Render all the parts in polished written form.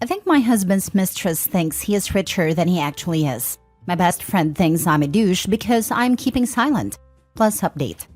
I think my husband's mistress thinks he is richer than he actually is. My best friend thinks I'm a douche because I'm keeping silent. Plus update.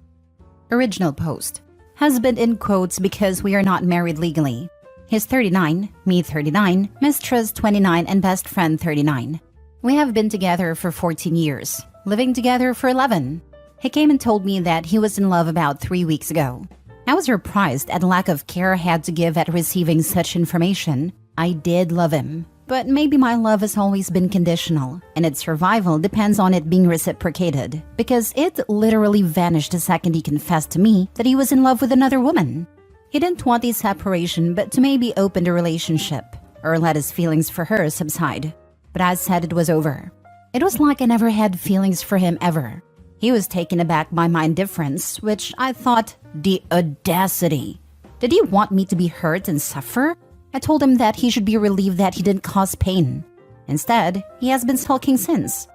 Original post. Husband in quotes because we are not married legally. He's 39, me 39, mistress 29, and best friend 39. We have been together for 14 years, living together for 11. He came and told me that he was in love about 3 weeks ago. I was surprised at the lack of care I had to give at receiving such information. I did love him, but maybe my love has always been conditional, and its survival depends on it being reciprocated, because it literally vanished the second he confessed to me that he was in love with another woman. He didn't want a separation, but to maybe open the relationship, or let his feelings for her subside. But I said it was over. It was like I never had feelings for him ever. He was taken aback by my indifference, which I thought, the audacity. Did he want me to be hurt and suffer? I told him that he should be relieved that he didn't cause pain. Instead, he has been sulking since.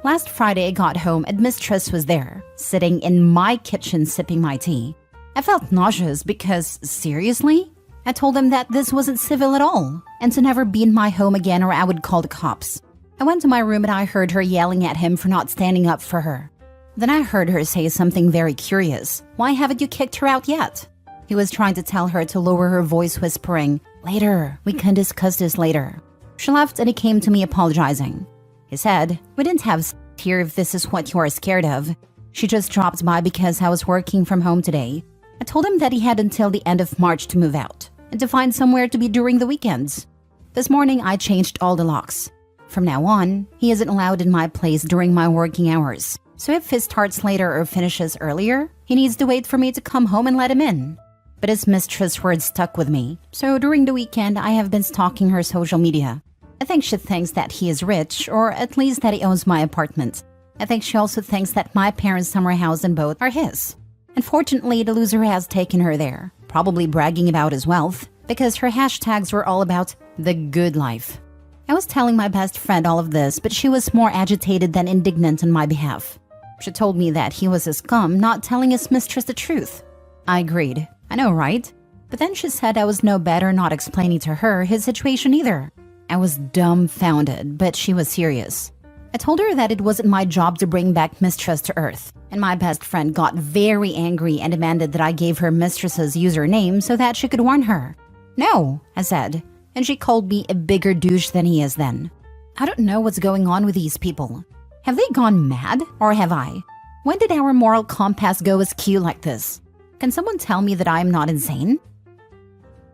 Last Friday I got home and mistress was there, sitting in my kitchen sipping my tea. I felt nauseous because, seriously? I told him that this wasn't civil at all, and to never be in my home again or I would call the cops. I went to my room and I heard her yelling at him for not standing up for her. Then I heard her say something very curious. Why haven't you kicked her out yet? He was trying to tell her to lower her voice, whispering, "Later, we can discuss this later." She left and he came to me apologizing. He said, "We didn't have sex here if this is what you are scared of. She just dropped by because I was working from home today." I told him that he had until the end of March to move out and to find somewhere to be during the weekends. This morning I changed all the locks. From now on, he isn't allowed in my place during my working hours. So if he starts later or finishes earlier, he needs to wait for me to come home and let him in. But his mistress word stuck with me, so during the weekend I have been stalking her social media. I think she thinks that he is rich, or at least that he owns my apartment. I think she also thinks that my parents' summer house and boat are his. Unfortunately, the loser has taken her there, probably bragging about his wealth, because her hashtags were all about the good life. I was telling my best friend all of this, but she was more agitated than indignant on my behalf. She told me that he was a scum, not telling his mistress the truth. I agreed. I know, right? But then she said I was no better not explaining to her his situation either. I was dumbfounded, but she was serious. I told her that it wasn't my job to bring back mistress to earth, and my best friend got very angry and demanded that I gave her mistress's username so that she could warn her. "No," I said, and she called me a bigger douche than he is then. I don't know what's going on with these people. Have they gone mad, or have I? When did our moral compass go askew like this? Can someone tell me that I am not insane?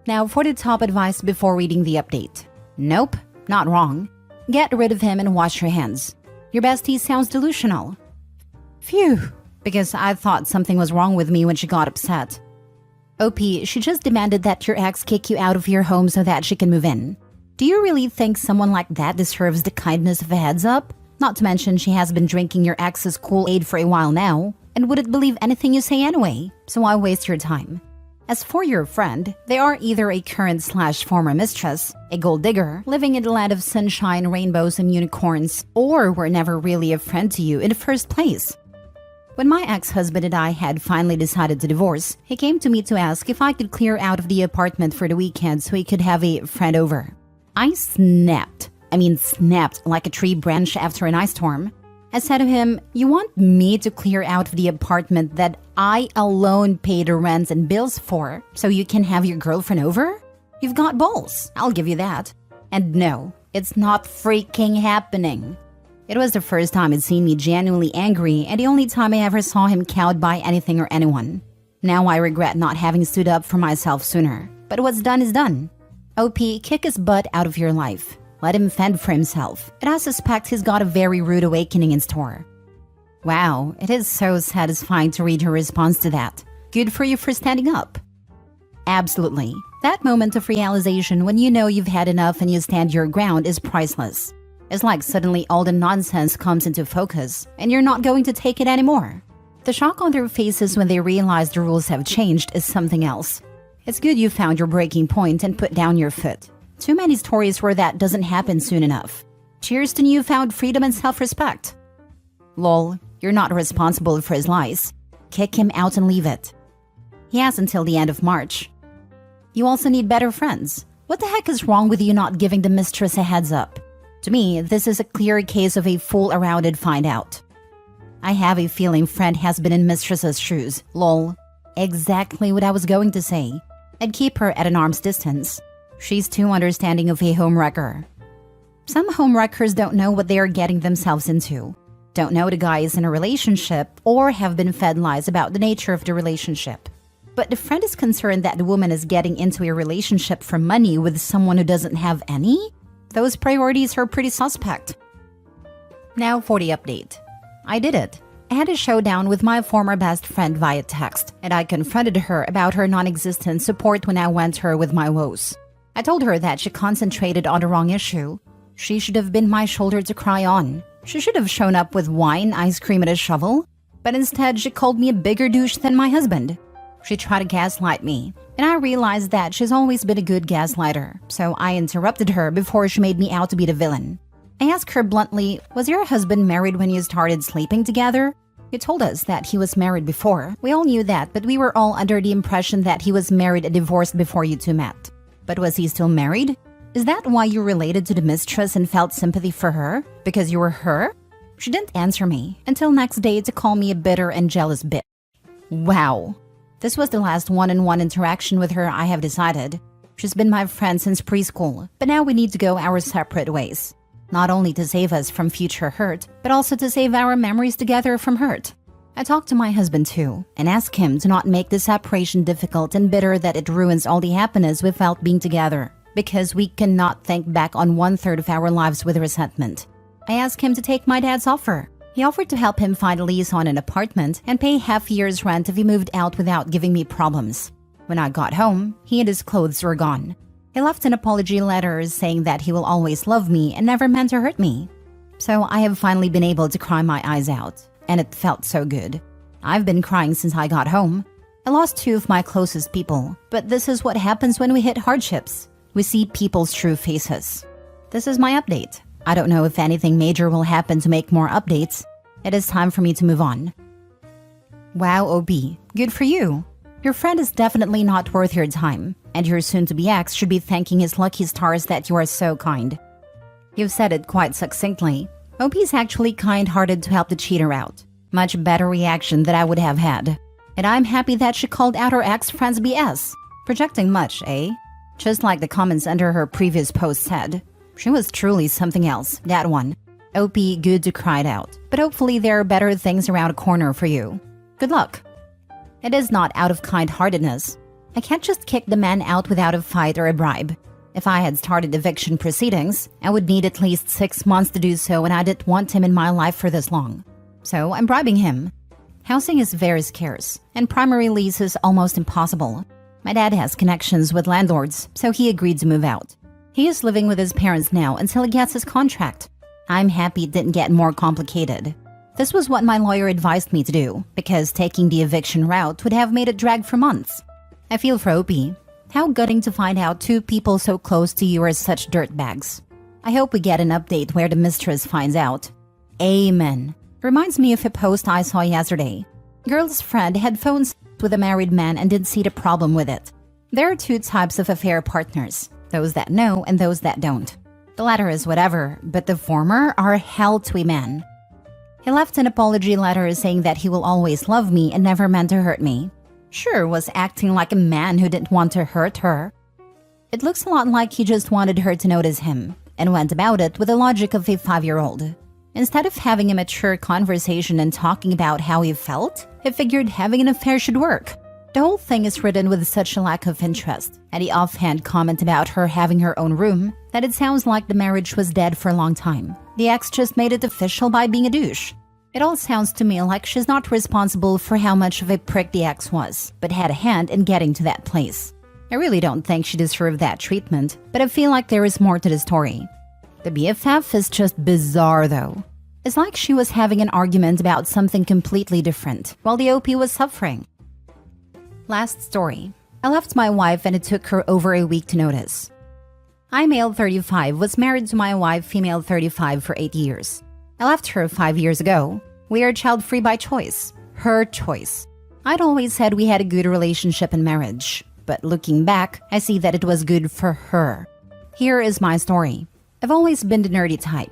Now for the top advice before reading the update. Nope, not wrong. Get rid of him and wash your hands. Your bestie sounds delusional. Phew, because I thought something was wrong with me when she got upset. OP, she just demanded that your ex kick you out of your home so that she can move in. Do you really think someone like that deserves the kindness of a heads up? Not to mention she has been drinking your ex's Kool-Aid for a while now and wouldn't believe anything you say anyway, so why waste your time? As for your friend, they are either a current/former mistress, a gold digger, living in the land of sunshine, rainbows, and unicorns, or were never really a friend to you in the first place. When my ex-husband and I had finally decided to divorce, he came to me to ask if I could clear out of the apartment for the weekend so he could have a friend over. I snapped like a tree branch after an ice storm. I said to him, "You want me to clear out of the apartment that I alone pay the rent and bills for so you can have your girlfriend over? You've got balls, I'll give you that." And no, it's not freaking happening. It was the first time he'd seen me genuinely angry and the only time I ever saw him cowed by anything or anyone. Now I regret not having stood up for myself sooner. But what's done is done. OP, kick his butt out of your life. Let him fend for himself, and I suspect he's got a very rude awakening in store. Wow, it is so satisfying to read your response to that. Good for you for standing up. Absolutely. That moment of realization when you know you've had enough and you stand your ground is priceless. It's like suddenly all the nonsense comes into focus, and you're not going to take it anymore. The shock on their faces when they realize the rules have changed is something else. It's good you found your breaking point and put down your foot. Too many stories where that doesn't happen soon enough. Cheers to newfound freedom and self-respect. Lol, you're not responsible for his lies. Kick him out and leave it. He has until the end of March. You also need better friends. What the heck is wrong with you not giving the mistress a heads up? To me, this is a clear case of a full-arounded find out. I have a feeling friend has been in mistress's shoes. Lol. Exactly what I was going to say. I'd keep her at an arm's distance. She's too understanding of a homewrecker. Some homewreckers don't know what they are getting themselves into. Don't know the guy is in a relationship or have been fed lies about the nature of the relationship. But the friend is concerned that the woman is getting into a relationship for money with someone who doesn't have any? Those priorities are pretty suspect. Now for the update. I did it. I had a showdown with my former best friend via text, and I confronted her about her non-existent support when I went to her with my woes. I told her that she concentrated on the wrong issue. She should have been my shoulder to cry on. She should have shown up with wine, ice cream, and a shovel. But instead, she called me a bigger douche than my husband. She tried to gaslight me, and I realized that she's always been a good gaslighter, so I interrupted her before she made me out to be the villain. I asked her bluntly, was your husband married when you started sleeping together? You told us that he was married before. We all knew that, but we were all under the impression that he was married and divorced before you two met. But was he still married? Is that why you related to the mistress and felt sympathy for her? Because you were her? She didn't answer me until next day to call me a bitter and jealous bitch. Wow. This was the last one-on-one interaction with her I have decided. She's been my friend since preschool, but now we need to go our separate ways. Not only to save us from future hurt, but also to save our memories together from hurt. I talked to my husband too, and asked him to not make the separation difficult and bitter that it ruins all the happiness we felt being together, because we cannot think back on 1/3 of our lives with resentment. I asked him to take my dad's offer. He offered to help him find a lease on an apartment and pay half a year's rent if he moved out without giving me problems. When I got home, he and his clothes were gone. He left an apology letter saying that he will always love me and never meant to hurt me. So I have finally been able to cry my eyes out, and it felt so good. I've been crying since I got home. I lost 2 of my closest people, but this is what happens when we hit hardships. We see people's true faces. This is my update. I don't know if anything major will happen to make more updates. It is time for me to move on. Wow, OB, good for you. Your friend is definitely not worth your time, and your soon-to-be ex should be thanking his lucky stars that you are so kind. You've said it quite succinctly. OB is actually kind-hearted to help the cheater out. Much better reaction than I would have had. And I'm happy that she called out her ex-friend's BS. Projecting much, eh? Just like the comments under her previous post said. She was truly something else, that one. OP, good to cry it out. But hopefully there are better things around a corner for you. Good luck. It is not out of kind-heartedness. I can't just kick the man out without a fight or a bribe. If I had started eviction proceedings, I would need at least 6 months to do so, and I didn't want him in my life for this long. So I'm bribing him. Housing is very scarce, and primary lease is almost impossible. My dad has connections with landlords, so he agreed to move out. He is living with his parents now until he gets his contract. I'm happy it didn't get more complicated. This was what my lawyer advised me to do, because taking the eviction route would have made it drag for months. I feel for Opie. How gutting to find out 2 people so close to you are such dirtbags. I hope we get an update where the mistress finds out. Amen. Reminds me of a post I saw yesterday. Girl's friend had phone sex with a married man and didn't see the problem with it. There are 2 types of affair partners, those that know and those that don't. The latter is whatever, but the former are hell to a man. He left an apology letter saying that he will always love me and never meant to hurt me. Sure was acting like a man who didn't want to hurt her. It looks a lot like he just wanted her to notice him, and went about it with the logic of a 5-year-old. Instead of having a mature conversation and talking about how he felt, he figured having an affair should work. The whole thing is written with such a lack of interest, and the offhand comment about her having her own room, that it sounds like the marriage was dead for a long time. The ex just made it official by being a douche. It all sounds to me like she's not responsible for how much of a prick the ex was, but had a hand in getting to that place. I really don't think she deserved that treatment, but I feel like there is more to the story. The BFF is just bizarre though. It's like she was having an argument about something completely different, while the OP was suffering. Last story. I left my wife and it took her over a week to notice. I, male 35, was married to my wife, female 35, for 8 years. I left her 5 years ago. We are child-free by choice. Her choice. I'd always said we had a good relationship and marriage. but looking back, I see that it was good for her. Here is my story. I've always been the nerdy type.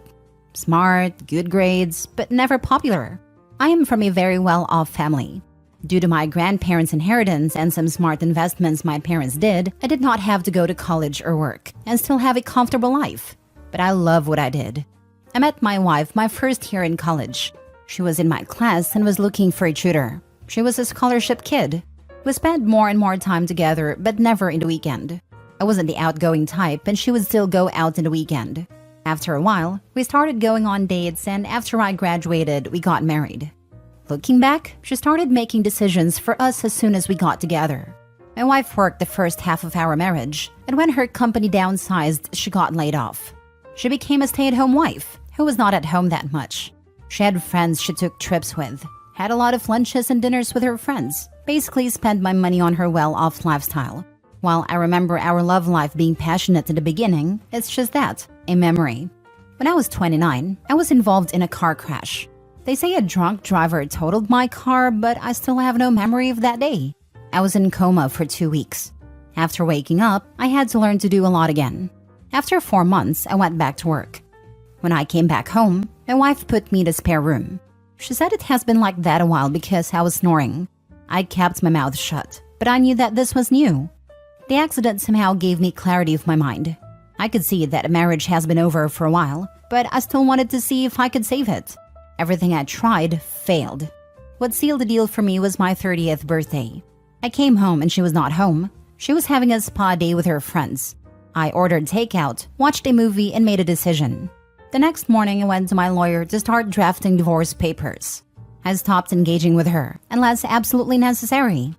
Smart, good grades, but never popular. I am from a very well-off family. Due to my grandparents' inheritance and some smart investments my parents did, I did not have to go to college or work and still have a comfortable life. But I love what I did. I met my wife my first year in college. She was in my class and was looking for a tutor. She was a scholarship kid. We spent more and more time together, but never in the weekend. I wasn't the outgoing type, and she would still go out in the weekend. After a while, we started going on dates, and after I graduated, we got married. Looking back, she started making decisions for us as soon as we got together. My wife worked the first half of our marriage, and when her company downsized, she got laid off. She became a stay-at-home wife who was not at home that much. She had friends she took trips with, had a lot of lunches and dinners with her friends, basically spent my money on her well-off lifestyle. While I remember our love life being passionate in the beginning, it's just that, a memory. When I was 29, I was involved in a car crash. They say a drunk driver totaled my car, but I still have no memory of that day. I was in coma for 2 weeks. After waking up, I had to learn to do a lot again. After 4 months, I went back to work. When I came back home, my wife put me in the spare room. She said it has been like that a while because I was snoring. I kept my mouth shut, but I knew that this was new. The accident somehow gave me clarity of my mind. I could see that a marriage has been over for a while, but I still wanted to see if I could save it. Everything I tried failed. What sealed the deal for me was my 30th birthday. I came home and she was not home. She was having a spa day with her friends. I ordered takeout, watched a movie, and made a decision. The next morning, I went to my lawyer to start drafting divorce papers. I stopped engaging with her unless absolutely necessary.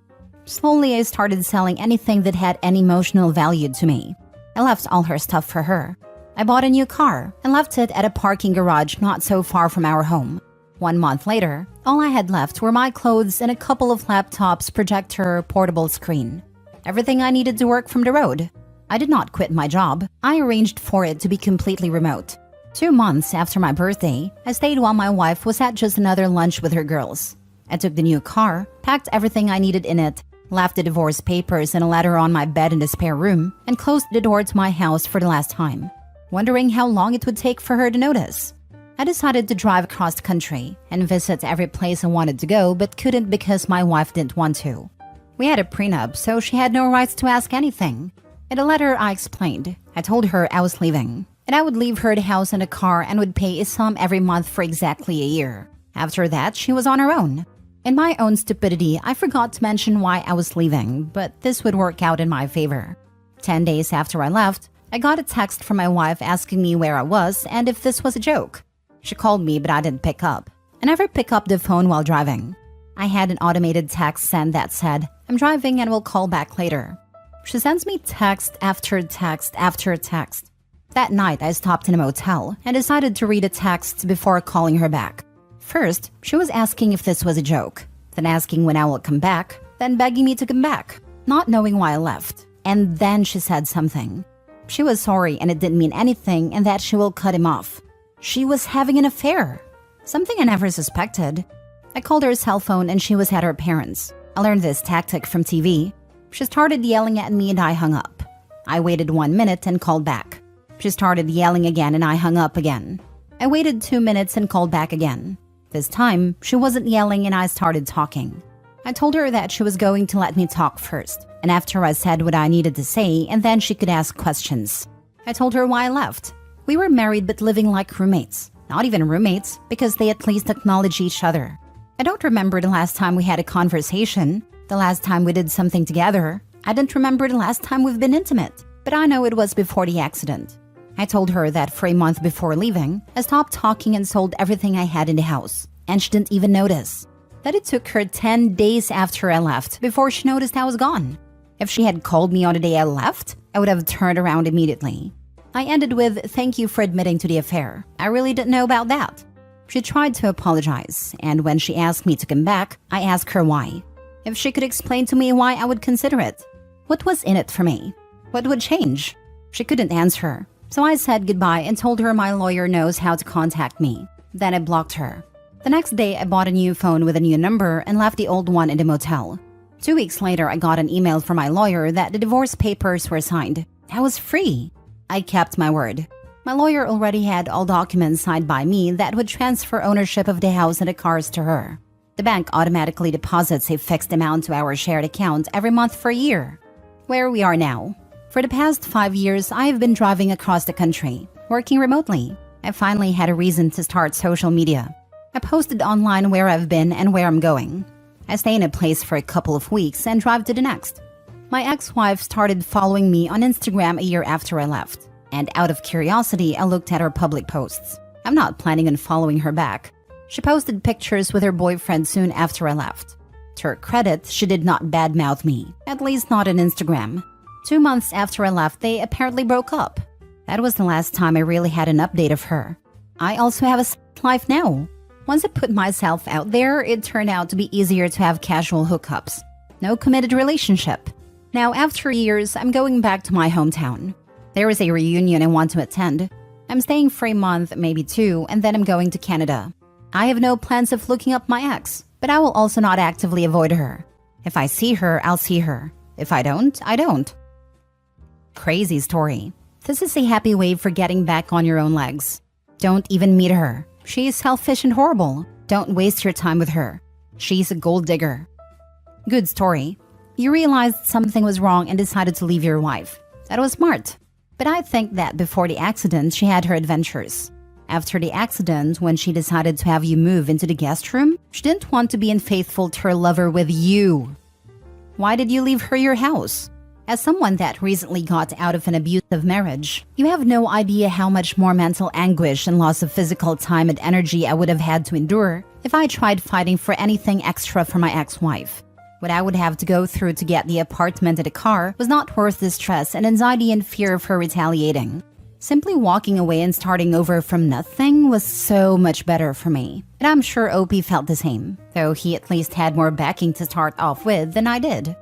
Slowly, I started selling anything that had any emotional value to me. I left all her stuff for her. I bought a new car and left it at a parking garage not so far from our home. 1 month later, all I had left were my clothes and a couple of laptops, projector, portable screen. Everything I needed to work from the road. I did not quit my job. I arranged for it to be completely remote. 2 months after my birthday, I stayed while my wife was at just another lunch with her girls. I took the new car, packed everything I needed in it, left the divorce papers and a letter on my bed in the spare room, and closed the door to my house for the last time, wondering how long it would take for her to notice. I decided to drive across the country and visit every place I wanted to go but couldn't because my wife didn't want to. We had a prenup, so she had no rights to ask anything. In a letter, I explained. I told her I was leaving, and I would leave her the house and a car and would pay a sum every month for exactly a year. After that, she was on her own. In my own stupidity, I forgot to mention why I was leaving, but this would work out in my favor. 10 days after I left, I got a text from my wife asking me where I was and if this was a joke. She called me, but I didn't pick up. I never pick up the phone while driving. I had an automated text sent that said, "I'm driving and will call back later." She sends me text after text after text. That night, I stopped in a motel and decided to read a text before calling her back. First, she was asking if this was a joke, then asking when I will come back, then begging me to come back, not knowing why I left. And then she said something. She was sorry and it didn't mean anything and that she will cut him off. She was having an affair, something I never suspected. I called her cell phone and she was at her parents'. I learned this tactic from TV. She started yelling at me and I hung up. I waited 1 minute and called back. She started yelling again and I hung up again. I waited 2 minutes and called back again. This time, she wasn't yelling and I started talking. I told her that she was going to let me talk first, and after I said what I needed to say, and then she could ask questions. I told her why I left. We were married but living like roommates. Not even roommates, because they at least acknowledge each other. I don't remember the last time we had a conversation, the last time we did something together. I didn't remember the last time we've been intimate, but I know it was before the accident. I told her that for a month before leaving, I stopped talking and sold everything I had in the house, and she didn't even notice. That it took her 10 days after I left before she noticed I was gone. If she had called me on the day I left, I would have turned around immediately. I ended with, "Thank you for admitting to the affair. I really didn't know about that." She tried to apologize, and when she asked me to come back, I asked her why. If she could explain to me why I would consider it. What was in it for me? What would change? She couldn't answer. So I said goodbye and told her my lawyer knows how to contact me. Then I blocked her. The next day, I bought a new phone with a new number and left the old one in the motel. 2 weeks later, I got an email from my lawyer that the divorce papers were signed. I was free. I kept my word. My lawyer already had all documents signed by me that would transfer ownership of the house and the cars to her. The bank automatically deposits a fixed amount to our shared account every month for a year. Where we are now. For the past 5 years, I have been driving across the country, working remotely. I finally had a reason to start social media. I posted online where I've been and where I'm going. I stay in a place for a couple of weeks and drive to the next. My ex-wife started following me on Instagram a year after I left, and out of curiosity, I looked at her public posts. I'm not planning on following her back. She posted pictures with her boyfriend soon after I left. To her credit, she did not badmouth me, at least not on Instagram. 2 months after I left, they apparently broke up. That was the last time I really had an update of her. I also have a life now. Once I put myself out there, it turned out to be easier to have casual hookups. No committed relationship. Now, after years, I'm going back to my hometown. There is a reunion I want to attend. I'm staying for a month, maybe 2, and then I'm going to Canada. I have no plans of looking up my ex, but I will also not actively avoid her. If I see her, I'll see her. If I don't, I don't. Crazy story. This is a happy way for getting back on your own legs. Don't even meet her. She is selfish and horrible. Don't waste your time with her. She's a gold digger. Good story. You realized something was wrong and decided to leave your wife. That was smart. But I think that before the accident, she had her adventures. After the accident, when she decided to have you move into the guest room, she didn't want to be unfaithful to her lover with you. Why did you leave her your house? As someone that recently got out of an abusive marriage, you have no idea how much more mental anguish and loss of physical time and energy I would have had to endure if I tried fighting for anything extra for my ex-wife. What I would have to go through to get the apartment and a car was not worth the stress and anxiety and fear of her retaliating. Simply walking away and starting over from nothing was so much better for me. And I'm sure OP felt the same, though he at least had more backing to start off with than I did.